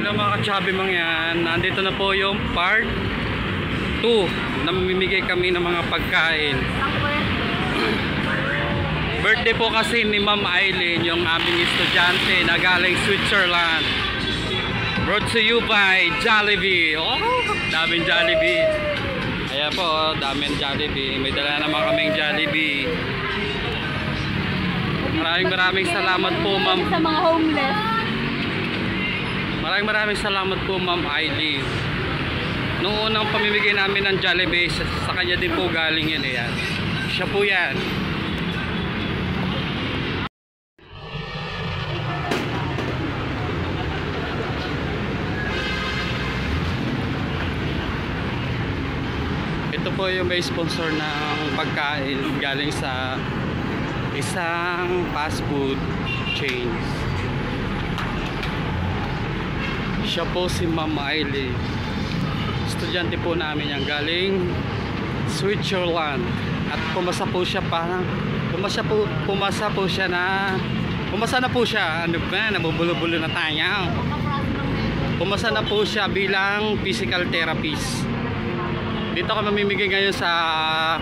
Hello mga ka-chubby mga yan. Nandito na po yung part 2 na mamimigay kami ng mga pagkain. Birthday po kasi ni Ma'am Eileen, yung aming estudyante na galing Switzerland. Brought to you by Jollibee. Oh, daming Jollibee. Ayan po, daming Jollibee. May dala naman kaming Jollibee. Maraming salamat po Ma'am. Sa mga homeless. Maraming salamat po Ma'am Eileen. Noong unang pamimigay namin ng Jollibee, sa kanya din po galing yan. Ayan. Siya po yan. Ito po yung may sponsor ng pagkain galing sa isang fast food chain. Siya po si Ma'am Eileen. Estudyante po namin yan galing Switzerland. At pumasa na po siya. Ano ba? Nabubulo-bulo na tayo. Pumasa na po siya bilang physical therapist. Dito kami mamimigay ngayon sa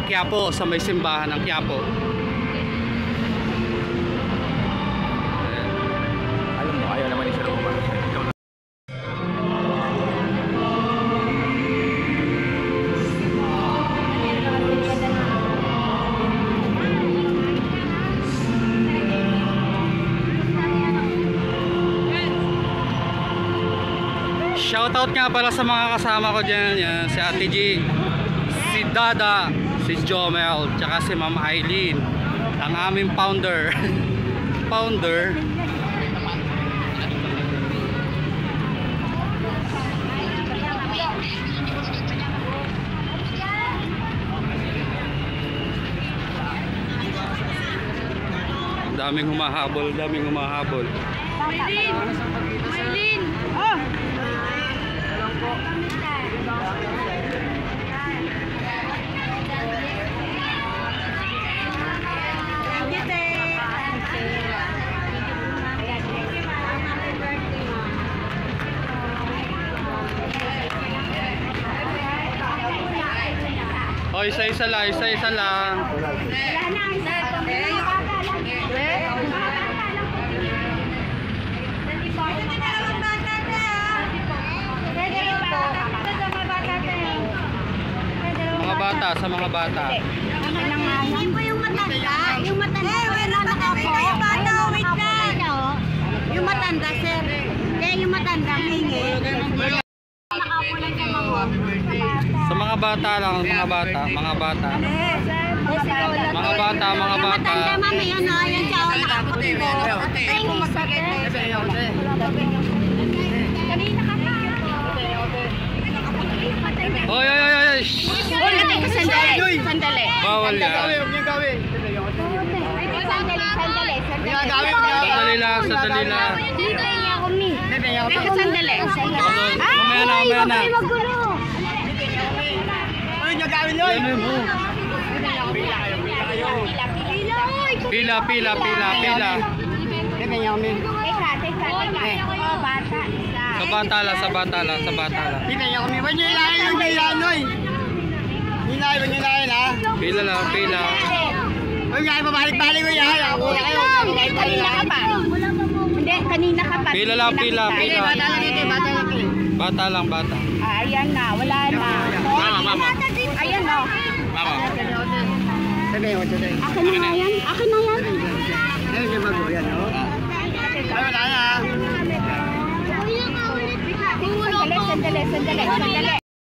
Quiapo, sa may simbahan ng Quiapo. Alam mo, ayaw naman isa lang umano. Shoutout nga pala sa mga kasama ko dyan, yan, si Ate G, si Dada, si Jomel, tsaka si Ma'am Eileen, ang aming founder. Founder. Daming humahabol, Eileen! Oh! Oh, isa-isa lang. Sa mga bata. Hindi po yung matanda. Yung matanda. Wala na po. Yung bata, wait lang. Yung matanda, sir. Kaya yung matanda, hingi. Sa mga bata lang, mga bata. Mga bata. Matanda, mami, yun na. Yan siya, nakaputi mo. Ay, masakit. Kanina ka pa. Oy. Sandali. Bawal yan. Sandali lang. Sandali. Mamaya na. Pila. Sa bata lang. Pila lang. Kanina ka pa. Pila lang. Bata lang. Ayan na, wala na. Mama. Ayan na. Mama. Akin na yan. Sandali.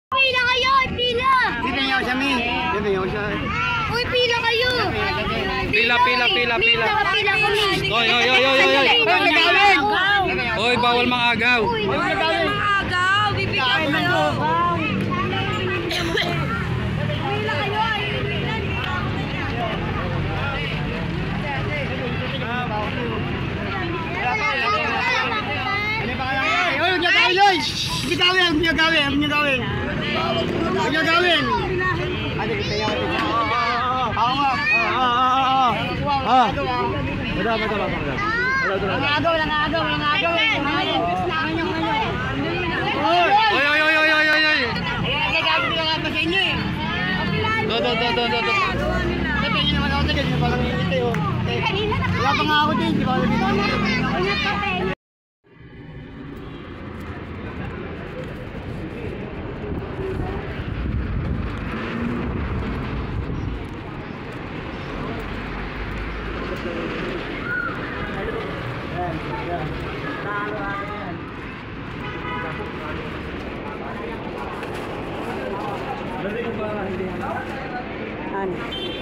Pila kayo, pila. Uy, pila kayo. Pila. Oy. Oy, bawal mangagaw. Bibigyan kayo. Pila kayo. Walang agaw. Mayabang nga ako din, di ba? Ingat ka, Peng. Ano?